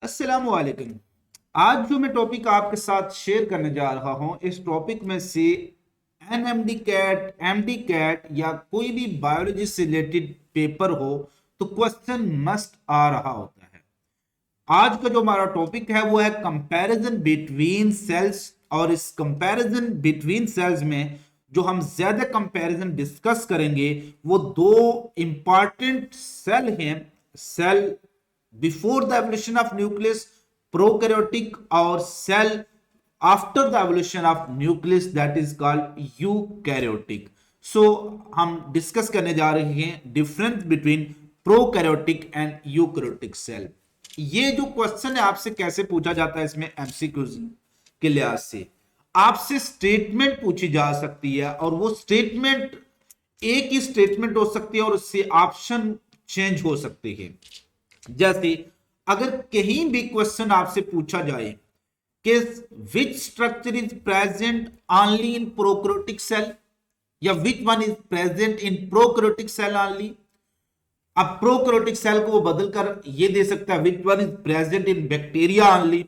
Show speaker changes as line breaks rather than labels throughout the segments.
अस्सलाम वालेकुम। आज जो मैं टॉपिक आपके साथ शेयर करने जा रहा हूं, इस टॉपिक में से एनएमडी कैट, एमडी कैट या कोई भी बायोलॉजी से रिलेटेड पेपर हो तो क्वेश्चन मस्ट आ रहा होता है। आज का जो हमारा टॉपिक है वो है कंपैरिजन बिटवीन सेल्स। और इस कंपैरिजन बिटवीन सेल्स में जो हम ज्यादा कंपैरिजन डिस्कस करेंगे वो दो इंपॉर्टेंट सेल हैं। Cell before the evolution of nucleus, prokaryotic, और cell after the evolution of nucleus, that is called eukaryotic. So हम डिस्कस करने जा रहे हैं difference between prokaryotic and eukaryotic cell. ये जो क्वेश्चन है आपसे कैसे पूछा जाता है, इसमें एमसीक्यूज के लिहाज से आपसे स्टेटमेंट पूछी जा सकती है, और वो स्टेटमेंट एक ही स्टेटमेंट हो सकती है और उससे ऑप्शन चेंज हो सकते हैं। जैसे अगर कहीं भी क्वेश्चन आपसे पूछा जाए कि which structure is present only in prokaryotic cell, या which one is present in prokaryotic cell only. अब प्रोकैरियोटिक सेल को वो बदलकर ये दे सकता है which one is present in bacteria only,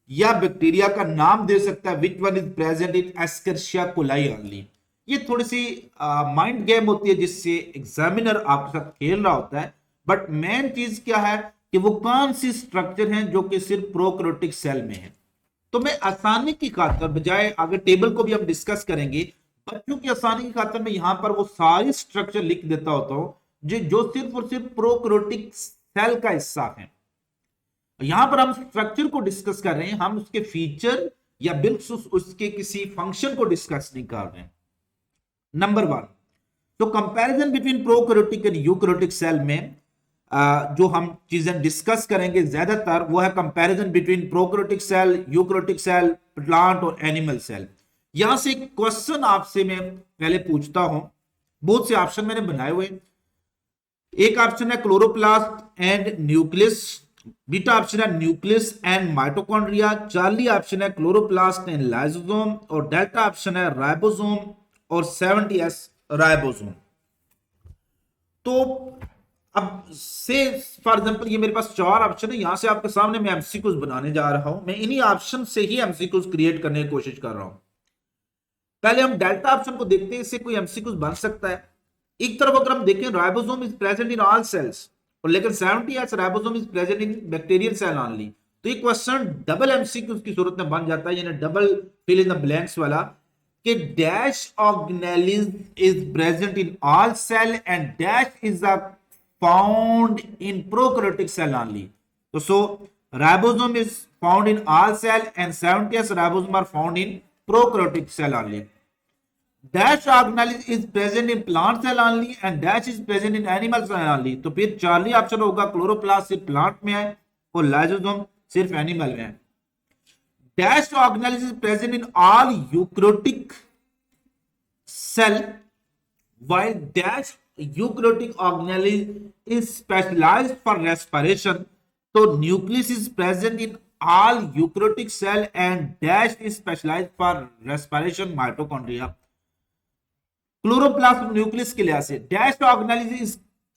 या बैक्टीरिया का नाम दे सकता है which one is present in Escherichia coli only. ये थोड़ी सी माइंड गेम होती है जिससे एग्जामिनर आपके साथ खेल रहा होता है, बट मेन चीज क्या है कि वो कौन सी स्ट्रक्चर है जो कि सिर्फ प्रोकैरियोटिक सेल में है। तो मैं आसानी की खातिर, बजाय आगे टेबल को भी हम डिस्कस करेंगे, बच्चों की आसानी की खातिर मैं यहां पर वो सारी स्ट्रक्चर लिख देता होता हूं जो सिर्फ और सिर्फ प्रोकैरियोटिक सेल का हिस्सा है। यहां पर हम स्ट्रक्चर को डिस्कस कर रहे हैं, हम उसके फीचर या बिल्कुल उसके किसी फंक्शन को डिस्कस नहीं कर रहे हैं। नंबर वन, तो comparison between prokaryotic and eukaryotic cell में जो हम चीजें डिस्कस करेंगे ज्यादातर वो है comparison between prokaryotic cell, eukaryotic cell, plant और एनिमल सेल। यहां से एक क्वेश्चन आपसे मैं पहले पूछता हूं। बहुत से ऑप्शन मैंने बनाए हुए। एक ऑप्शन है chloroplast and nucleus, beta option है nucleus and mitochondria, Charlie option है क्लोरोप्लास्ट एंड लाइसोसोम, और डेल्टा ऑप्शन है राइबोसोम, और 70s राइबोसोम। तो अब से फॉर एग्जांपल ये मेरे पास चार ऑप्शन है, यहां से आपके सामने मैं एमसीक्यूज बनाने जा रहा हूं। मैं इन्हीं ऑप्शन से ही एमसीक्यूज क्रिएट करने की कोशिश कर रहा हूं। पहले हम डेल्टा ऑप्शन को देखते हैं, इससे कोई एमसीक्यूज बन सकता है। एक तरफ अगर हम देखें ribosome is present in all cells, और लेकिन 70s ribosome is present in bacterial cell only, तो ये क्वेश्चन डबल एमसीक्यूज की सूरत में बन जाता है, यानी double fill in the blanks वाला, कि dash organelles is present in all cell and dash is a found in prokaryotic cell only. So ribosome is found in all cell and 70s ribosome are found in prokaryotic cell only. Dash organelle is present in plant cell only and dash is present in animal cell only. तो फिर Charlie option होगा chloroplast सिर्फ plant में है और lysosome सिर्फ animal में है। Dash organelle is present in all eukaryotic cell while dash eukaryotic organelle is specialized for respiration. So nucleus is present in all eukaryotic cell and dash is specialized for respiration, mitochondria. Chloroplast nucleus के लिहाज से dash organelle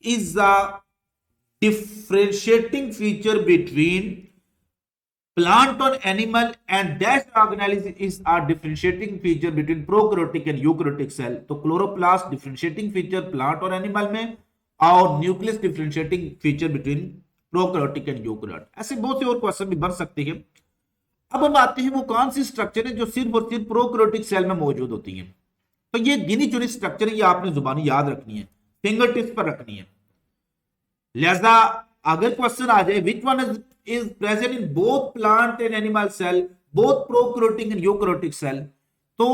is a differentiating feature between plant or animal and dash organelle is a differentiating feature between prokaryotic and eukaryotic cell. तो chloroplast differentiating feature plant और animal में, और nucleus differentiating feature between prokaryotic and eukaryote. ऐसे बहुत से और question भी बन सकते हैं। अब हम आते हैं वो कौन सी स्ट्रक्चर है जो सिर्फ और सिर्फ प्रोकैरियोटिक सेल में मौजूद होती है। तो ये गिनी चुनी स्ट्रक्चर है, ये आपने जुबानी याद रखनी है, फिंगर टिप्स पर रखनी है। लिहाजा अगर क्वेश्चन आ जाए which one is present in both plant and animal cell, both prokaryotic and eukaryotic cell, तो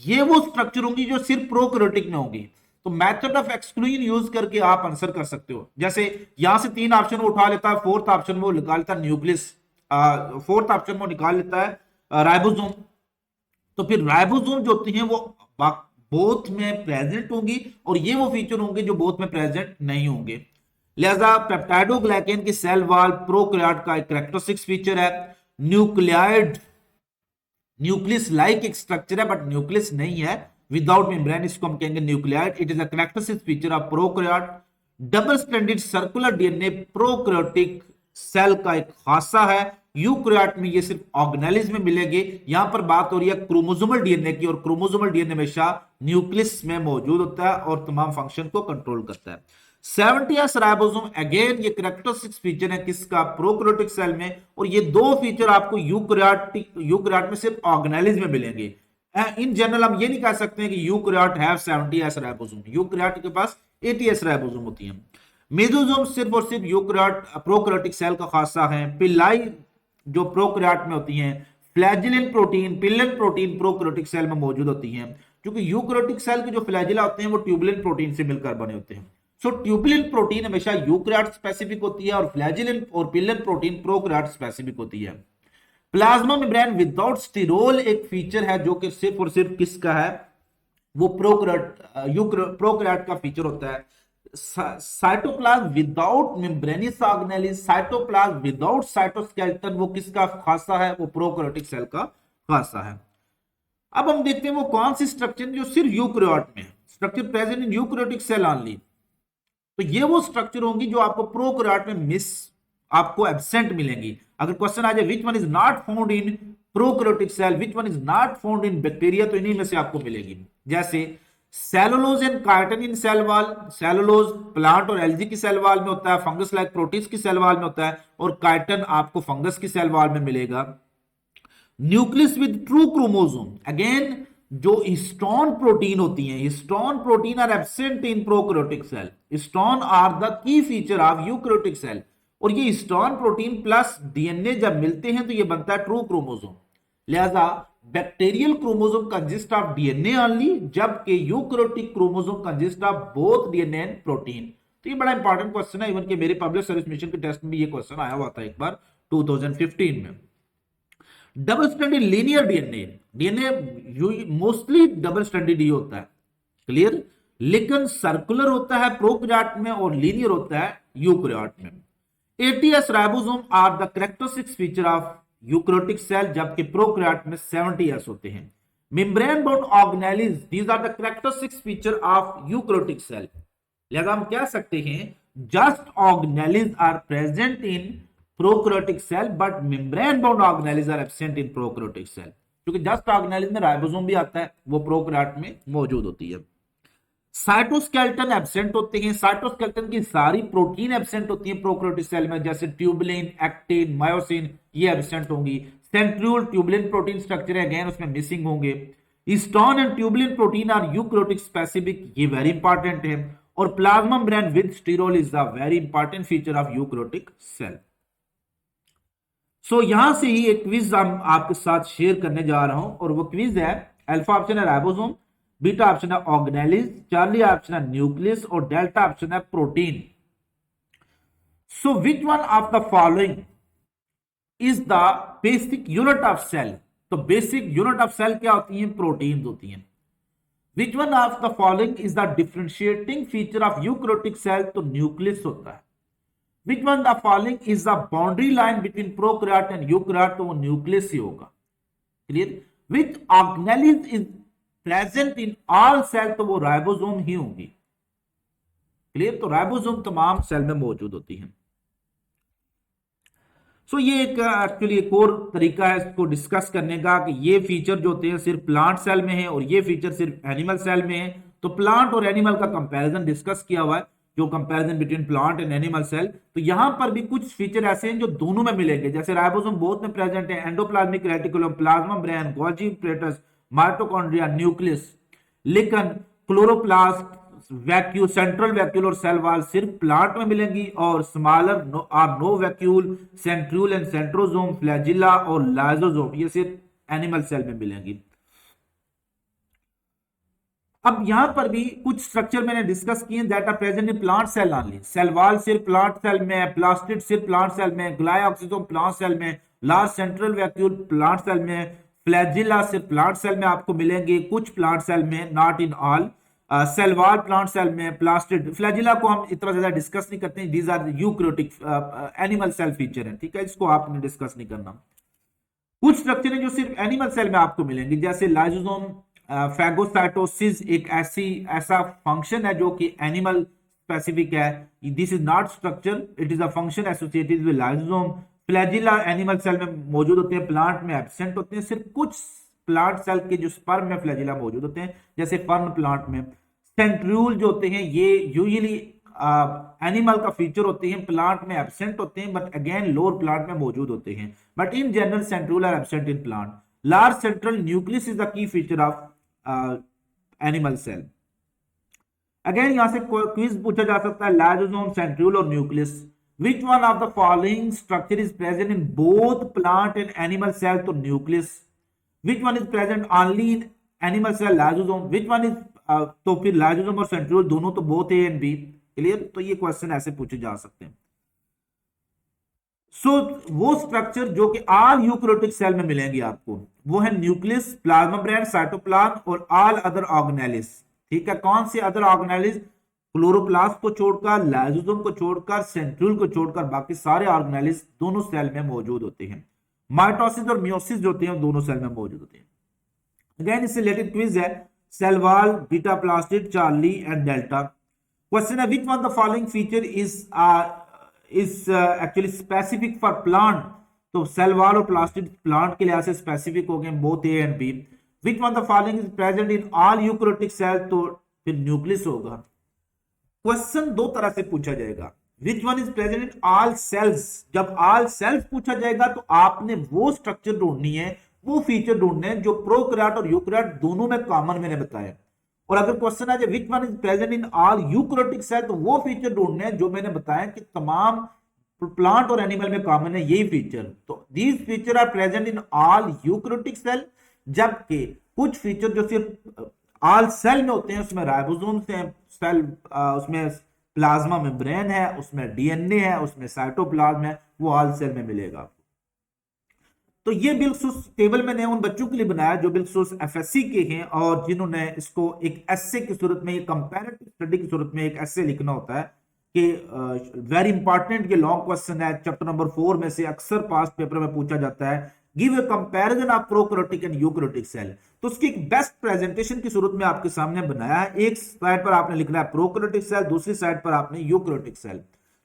ये वो स्ट्रक्चर होंगी जो सिर्फ प्रोकैरियोटिक में होंगी। तो मेथड ऑफ एक्सक्लूजन यूज करके आप आंसर कर सकते हो। जैसे यहां से तीन ऑप्शन वो उठा लेता है, फोर्थ ऑप्शन वो निकाल लेता है न्यूक्लियस, फोर्थ ऑप्शन वो निकाल लेता है राइबोसोम। तो फिर राइबोसोम जो होती हैं वो बोथ में प्रेजेंट होंगी, और ये वो फीचर होंगे जो बोथ में प्रेजेंट नहीं होंगे। लिहाजा पेप्टाइडोग्लाइकेन की सेल वॉल प्रोकैरियोट का एक कैरेक्टरिस्टिक फीचर है। न्यूक्लियाइड न्यूक्लियस लाइक एक स्ट्रक्चर है, बट न्यूक्लियस नहीं है, विदाउट मेम्ब्रेन, इसको हम कहेंगे nucleoid. It is a characteristic feature of prokaryote. Double stranded circular DNA prokaryotic cell का एक खासा है। यूकैरियोट में ये सिर्फ ऑर्गेनेलिज में मिलेंगे। यहां पर बात हो रही है क्रोमोसोमल डीएनए की, और क्रोमोसोमल डीएनए हमेशा न्यूक्लियस में मौजूद होता है और तमाम फंक्शन को कंट्रोल करता है। 70s राइबोसोम, अगेन ये कैरेक्टरिस्टिक्स फीचर है किसका, प्रोकैरियोटिक सेल में, और ये दो फीचर आपको यूकैरियोट में सिर्फ ऑर्गेनेलिज में मिलेंगे। इन जनरल हम ये नहीं कह सकते हैं कि eukaryote have 70s ribosome, eukaryote के पास 80s राइबोसोम होती है। मेसोसोम सिर्फ और सिर्फ यूकैरियोट प्रोकैरियोटिक सेल का खासा है। पिल्लाई जो प्रोकैरियोट में होती हैं, फ्लैजिलन प्रोटीन, पिल्लन प्रोटीन प्रोकैरियोटिक सेल में मौजूद होती हैं। क्योंकि यूकैरियोटिक सेल के जो फ्लैजिला होते हैं वो ट्यूबुलिन प्रोटीन से मिलकर बने होते हैं। सो ट्यूबुलिन प्रोटीन हमेशा यूकैरियोट स्पेसिफिक होती है और फ्लैजिलन और पिल्लन प्रोटीन प्रोकैरियोट स्पेसिफिक होती है। प्लाज्मा मेम्ब्रेन विदाउट स्टिरोल एक फीचर है जो कि सिर्फ और सिर्फ किसका है, वो प्रोकैरियोट का फीचर होता है। Cytoplasm without membranes organelles, cytoplasm without cytoskeleton, वो किसका खासा है, वो प्रोकैरियोटिक सेल का खासा है। अब हम देखते हैं वो कौन सी स्ट्रक्चर जो सिर्फ यूकैरियोट में, structure present in eukaryotic cell only. तो ये वो स्ट्रक्चर होंगी जो आपको प्रोकैरियोट में मिस, आपको एब्सेंट मिलेंगी। अगर क्वेश्चन आ जाए which one is not found in prokaryotic cell, which one is not found in bacteria, तो इन्हीं में से आपको मिलेगी। जैसे cellulose and chitin in cell wall, cellulose plant और एल्गी की सेल वॉल में होता है, फंगस लाइक प्रोटीज की सेल वॉल में होता है, और काइटिन आपको फंगस की सेल वॉल में मिलेगा। Nucleus with true chromosome, again जो हिस्टोन प्रोटीन होती हैं, histone protein are absent in prokaryotic cell, histone are the key feature of eukaryotic cell. और ये हिस्टोन प्रोटीन प्लस डीएनए जब मिलते हैं तो ये बनता है ट्रू क्रोमोसोम। लिहाजा bacterial chromosome consist of DNA only, जबकि eukaryotic chromosome consist of both DNA and protein. तो ये बड़ा इंपॉर्टेंट क्वेश्चन है, इवन कि मेरे पब्लिक सर्विस मिशन के टेस्ट में ये क्वेश्चन आया हुआ था एक बार 2015 में। Double standard linear DNA, DNA mostly double standard ही होता है, क्लियर, लेकिन सर्कुलर होता है प्रोकैरियोट में और लीनियर होता है यूकैरियोट में। 80s ribosome are the characteristic feature of eukaryotic cell, जबकि प्रोकैरियोट में 70s होते हैं। Membrane bound organelles, these are the characteristic feature of eukaryotic cell. लिहाजा हम कह सकते हैं just organelles are present in prokaryotic cell but membrane bound organelles are absent in prokaryotic cell. क्योंकि जस्ट ऑर्गेनेलिज में राइबोसोम भी आता है, वो प्रोकैरियोट में मौजूद होती है। साइटोस्केलेटन एब्सेंट होते हैं, साइटोस्केलेटन की सारी प्रोटीन एब्सेंट होती है प्रोकैरियोटिक सेल में, जैसे ट्यूबुलिन, एक्टिन, मायोसिन, ये एब्सेंट होंगी। सेंट्रियोल ट्यूबुलिन प्रोटीन स्ट्रक्चर है, अगेन उसमें मिसिंग होंगे। Histone and tubulin protein are eukaryotic specific, ये वेरी इंपॉर्टेंट है। और plasma membrane with sterol is the very important feature of eukaryotic cell. So यहां से ही एक क्विज हम आपके साथ शेयर करने जा रहा हूं, और वो क्विज है, अल्फा ऑप्शन है राइबोसोम, बीटा ऑप्शन है ऑर्गेनेलिज, चार्ली ऑप्शन है न्यूक्लियस, और डेल्टा ऑप्शन है protein. So which one of the following is the basic unit of cell. तो बेसिक यूनिट ऑफ सेल क्या होती है, प्रोटीन होती हैं। Which one of the following is the differentiating feature of eukaryotic cell, तो nucleus होता है। Which one the following is the boundary line between prokaryote and eukaryote, तो वो न्यूक्लियस ही होगा, clear. Which organelles is present in all cell, तो वो ribosome ही होंगी, क्लियर। तो राइबोसोम तमाम सेल में मौजूद होती हैं। सो ये एक एक्चुअली एक और तरीका है इसको डिस्कस करने का कि ये फीचर जो होते हैं सिर्फ प्लांट सेल में है और ये फीचर सिर्फ एनिमल सेल में है। तो प्लांट और एनिमल का कंपैरिजन डिस्कस किया हुआ है, जो comparison between plant and animal cell. तो यहां पर भी कुछ फीचर ऐसे हैं जो दोनों में मिलेंगे, जैसे राइबोसोम बोथ में प्रेजेंट है, endoplasmic reticulum, plasma membrane, Golgi apparatus, mitochondria, nucleus. लेकिन क्लोरोप्लास्ट, वैक्यूल, सेंट्रल वैक्यूल और सेल वॉल सिर्फ प्लांट में मिलेंगी, और smaller are no vacuole, centriole and centrosome, flagella और लाइसोसोम ये सिर्फ एनिमल सेल में मिलेंगी। अब यहां पर भी कुछ स्ट्रक्चर मैंने डिस्कस किए that are present in plant cell only. Cell wall सिर्फ प्लांट सेल में, प्लास्टिड सिर्फ प्लांट सेल में, ग्लाइऑक्सिजोम प्लांट सेल में, large central vacuole plant cell में, फ्लैजिला सिर्फ प्लांट सेल में आपको मिलेंगे, कुछ प्लांट सेल में, not in all. Cell wall plant cell में, प्लास्टिड, फ्लैजिला को हम इतना ज्यादा डिस्कस नहीं करते हैं, these are eukaryotic animal cell feature है, ठीक है, इसको आपने डिस्कस नहीं करना। कुछ स्ट्रक्चर है जो सिर्फ एनिमल सेल में आपको मिलेंगे, जैसे लाइसोसोम, फैगोसाइटोसिस एक ऐसा फंक्शन है जो कि एनिमल स्पेसिफिक है, this is not structure, it is a function associated with lysosome. Flagella animal cell में मौजूद होते हैं, प्लांट में एब्सेंट होते हैं। सिर्फ कुछ प्लांट सेल के जो स्पर्म में फ्लैजिला मौजूद होते हैं, जैसे फर्न प्लांट में। सेंट्रियूल जो होते हैं ये यूजुअली एनिमल का फीचर होते हैं, प्लांट में एब्सेंट होते हैं, बट अगेन लोअर प्लांट में मौजूद होते हैं, but in general centriole are absent in plant. Large central nucleus is the key feature of animal cell. Again यहां से क्विज पूछा जा सकता है, लाइसोसोम, सेंट्रियोल और nucleus, which one of the following structure is present in both plant and animal cell? तो nucleus. Which one is present only in animal cell? Lysosome. Which one is, तो फिर lysosome और centriole दोनों तो both A and B. Clear? तो ये question ऐसे पूछे जा सकते हैं। सो वो स्ट्रक्चर जो कि ऑल यूकैरियोटिक सेल में मिलेंगे आपको, वो है न्यूक्लियस, प्लाज्मा मेम्ब्रेन, साइटोप्लाज्म और ऑल अदर ऑर्गेनेलिस। ठीक है, कौन से अदर ऑर्गेनेलिस? क्लोरोप्लास्ट को छोड़कर, लाइसोसोम को छोड़कर, सेंट्रियोल को छोड़कर बाकी सारे ऑर्गेनेलिस दोनों सेल में मौजूद होते हैं। माइटोसिस और मियोसिस जो होते हैं दोनों सेल में मौजूद होते हैं। अगेन इससे रिलेटेड क्विज है, cell wall, beta plastid, Charlie and delta. Question है, which one the following feature is actually specific for plant? तो सेल वॉल और प्लास्टिड प्लांट के लिहाज से स्पेसिफिक हो गए, both A and B. Which one the following is present in all eukaryotic cell? तो फिर न्यूक्लियस होगा। क्वेश्चन दो तरह से पूछा जाएगा, which one is present in all cells. जब ऑल सेल्स पूछा जाएगा तो आपने वो स्ट्रक्चर ढूंढनी है, वो फीचर ढूंढने हैं जो प्रोकैरियोट और यूकैरियोट दोनों में कॉमन मैंने बताया। और अगर क्वेश्चन आ जाए which one is present in all eukaryotic cell, तो वो फीचर ढूंढने हैं जो मैंने बताया कि तमाम प्लांट और एनिमल में कॉमन है, यही फीचर। तो these feature are present in all eukaryotic cell, जबकि कुछ फीचर जो सिर्फ ऑल सेल में होते हैं, उसमें राइबोसोम से सेल, उसमें प्लाज्मा मेम्ब्रेन है, उसमें डीएनए है, उसमें साइटोप्लाज्म है, वो ऑल सेल में मिलेगा। तो ये बिलखसूस टेबल मैंने उन बच्चों के लिए बनाया जो बिलखसूस एफएससी के हैं और जिन्होंने इसको एक एस्से की सूरत में, कंपैरेटिव स्टडी की सूरत में एक एस्से लिखना होता है कि वेरी इंपॉर्टेंट, ये लॉन्ग क्वेश्चन है, चैप्टर नंबर 4 में से अक्सर पास्ट पेपर में पूछा जाता है, give a comparison of prokaryotic and eukaryotic cell. तो उसकी एक बेस्ट प्रेजेंटेशन की सूरत में आपके सामने बनाया है। एक साइड पर आपने लिखना है प्रोकैरियोटिक सेल, दूसरी साइड पर आपने यूकैरियोटिक सेल।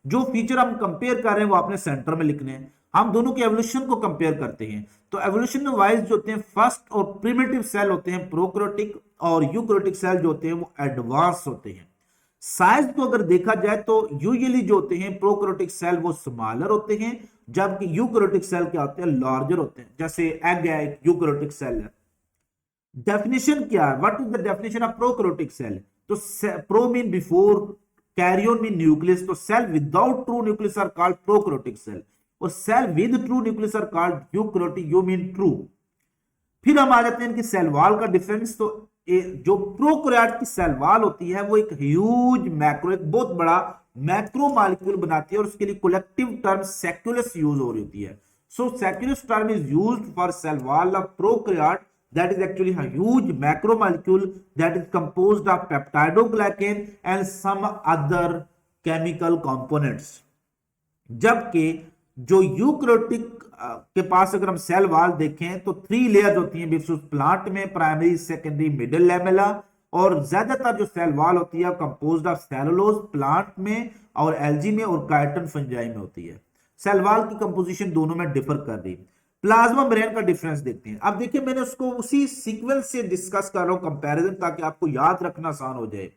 जो फीचर हम कंपेयर कर रहे हैं वो आपने सेंटर में लिखने हैं। हम दोनों के एवोल्यूशन को कंपेयर करते हैं, तो एवोल्यूशन वाइज जो होते हैं फर्स्ट और प्रिमिटिव सेल होते हैं प्रोकैरियोटिक, और यूकैरियोटिक सेल जो होते हैं वो एडवांस होते हैं। साइज को अगर देखा जाए तो यूजुअली जो होते हैं प्रोकैरियोटिक सेल वो स्मॉलर होते हैं, जबकि यूकैरियोटिक सेल क्या होते हैं? लार्जर होते हैं। जैसे एग है, एक यूकैरियोटिक सेल है। डेफिनेशन क्या है? What is the definition of prokaryotic cell? तो pro mean before, karyon mean nucleus, तो cell without true nucleus are called prokaryotic cell, और cell with true nucleus are called eukaryotic, eu mean true. फिर हम आ जाते हैं इनकी cell wall का difference. तो जो प्रोकैरियोट की सेल वॉल होती है वो एक ह्यूज मैक्रो, एक बहुत बड़ा मैक्रो मॉलिक्यूल बनाती है, और उसके लिए कलेक्टिव टर्म सेक्युलस यूज हो रही होती है। So sacculus term is used for cell wall of prokaryote, that is actually a huge macromolecule that is composed of peptidoglycan and some other chemical components। जबकि जो यूकैरियोटिक के पास अगर हम सेल वॉल देखें तो 3 लेयर्स होती हैं बिल्कुल प्लांट में, प्राइमरी, सेकेंडरी, मिडिल लेमेला, और ज्यादातर जो सेल वॉल होती है कंपोज्ड ऑफ सेलुलोज प्लांट में और एल्गी में और काइटिन फंजाई में होती है। सेल वॉल की कंपोजिशन दोनों में डिफर कर रही। प्लाज्मा मेम्ब्रेन का डिफरेंस देखते हैं। अब देखिए मैंने उसको उसी सीक्वेंस से डिस्कस कर रहा हूं कंपैरिजन, ताकि आपको याद रखना आसान हो जाए।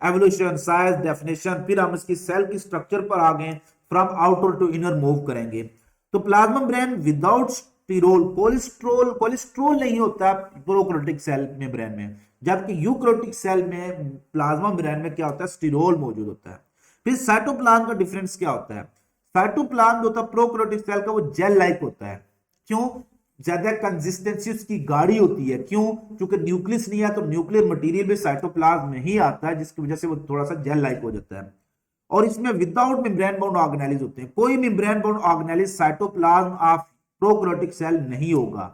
एवोल्यूशन, साइज, डेफिनेशन, फिर हम इसकी सेल की स्ट्रक्चर पर आ गए, from outer to inner move करेंगे। तो plasma membrane without sterol, cholesterol नहीं होता प्रोकैरियोटिक सेल मेम्ब्रेन में, जबकि यूकैरियोटिक सेल में प्लाज्मा मेम्ब्रेन में क्या होता है? स्टिरोल मौजूद होता है। फिर साइटोप्लाज्म का डिफरेंस क्या होता है? साइटोप्लाज्म जो होता है प्रोकैरियोटिक सेल का वो जेल लाइक होता है। क्यों? ज्यादा कंसिस्टेंसी उसकी गाढ़ी होती है। क्यों? क्योंकि न्यूक्लियस नहीं है, तो न्यूक्लियर मटेरियल भी साइटोप्लाज्म में ही आता है, जिसकी वजह से वो थोड़ा सा जेल लाइक हो जाता है। और इसमें विदाउट मेम्ब्रेन बाउंड ऑर्गेनेलिज होते हैं। कोई membrane bound organelles cytoplasm of prokaryotic cell नहीं होगा,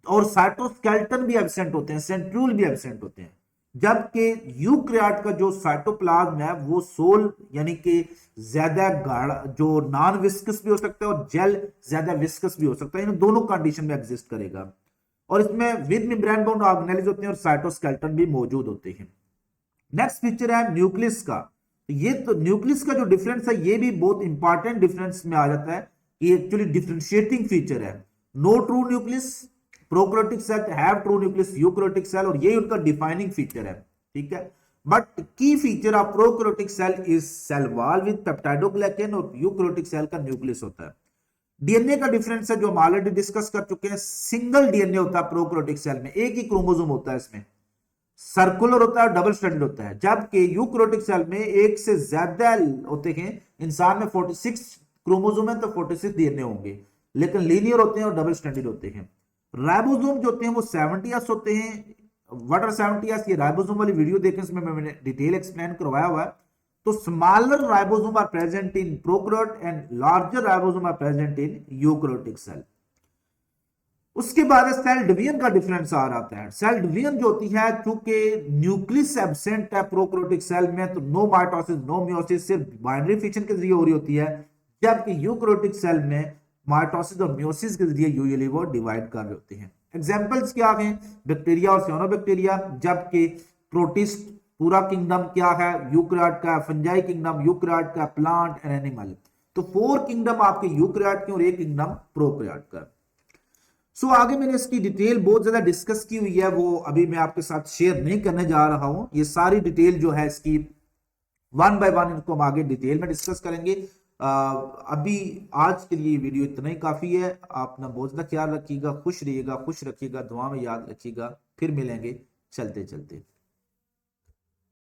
और साइटोस्केलेटन भी एब्सेंट होते हैं, सेंट्रियोल भी एब्सेंट होते हैं। जबकि यूकैरियोट का जो साइटोप्लाज्म है वो सोल यानी कि ज्यादा गाढ़ा, जो नॉन विस्कस भी हो सकता है और जेल ज्यादा विस्कस भी हो सकता है, इन दोनों कंडीशन में एग्जिस्ट करेगा। और इसमें विद मेम्ब्रेन बाउंड ऑर्गेनेलिज होते हैं और साइटोस्केलेटन भी मौजूद होते हैं। नेक्स्ट फीचर है न्यूक्लियस का। तो ये तो न्यूक्लियस का जो डिफरेंस है ये भी बहुत इंपॉर्टेंट डिफरेंस में आ जाता है कि एक्चुअली डिफरेंशिएटिंग फीचर है। No true nucleus, prokaryotic cell have true nucleus, eukaryotic cell, और ये उनका डिफाइनिंग फीचर है, ठीक है। But key feature of prokaryotic cell is cell wall with peptidoglycan, और यूकैरियोटिक सेल का न्यूक्लियस होता है। डीएनए का डिफरेंस है जो हम ऑलरेडी डिस्कस कर चुके हैं। सिंगल डीएनए होता है प्रोकैरियोटिक सेल में, एक ही क्रोमोसोम होता है इसमें, सर्कुलर होता है, डबल स्ट्रैंडेड होता है, जबकि यूकैरियोटिक सेल में एक से ज्यादा होते हैं। इंसान में 46 क्रोमोसोम है तो 46 डीएनए होंगे, लेकिन लीनियर होते हैं और डबल स्ट्रैंडेड होते हैं। राइबोसोम जो होते हैं वो 70s होते हैं। What are 70s? ये राइबोसोम वाली वीडियो देखें, इसमें मैंने डिटेल एक्सप्लेन करवाया हुआ है। तो smaller ribosome are present in prokaryote and larger ribosome are present in eukaryotic cell. उसके बाद सेल डिवीजन का डिफरेंस आ रहा है। सेल डिवीजन जो होती है, चूंकि न्यूक्लियस एब्सेंट है प्रोकैरियोटिक सेल में, तो नो माइटोसिस नो मियोसिस, सिर्फ बाइनरी फिशन के जरिए हो रही होती है, जबकि यूकैरियोटिक सेल में माइटोसिस और मियोसिस के जरिए यूजुअली वो डिवाइड कर रहे होते हैं। एग्जांपल्स क्या हैं? बैक्टीरिया और सियानोबैक्टीरिया, जबकि प्रोटिस्ट पूरा किंगडम क्या है? यूकैरियोट का, फंजाई किंगडम यूकैरियोट का, प्लांट एंड एनिमल। तो 4 किंगडम आपके यूकैरियोट के और 1 किंगडम प्रोकैरियोट का। सो आगे मैंने इसकी डिटेल बहुत ज्यादा डिस्कस की हुई है, वो अभी मैं आपके साथ शेयर नहीं करने जा रहा हूं। ये सारी डिटेल जो है इसकी 1 बाय 1 इनको हम आगे डिटेल में डिस्कस करेंगे। अभी आज के लिए वीडियो इतना ही काफी है। आप अपना बहुत ज्यादा ख्याल रखिएगा, खुश रहिएगा, खुश रखिएगा, दुआ में याद रखिएगा। फिर मिलेंगे चलते चलते।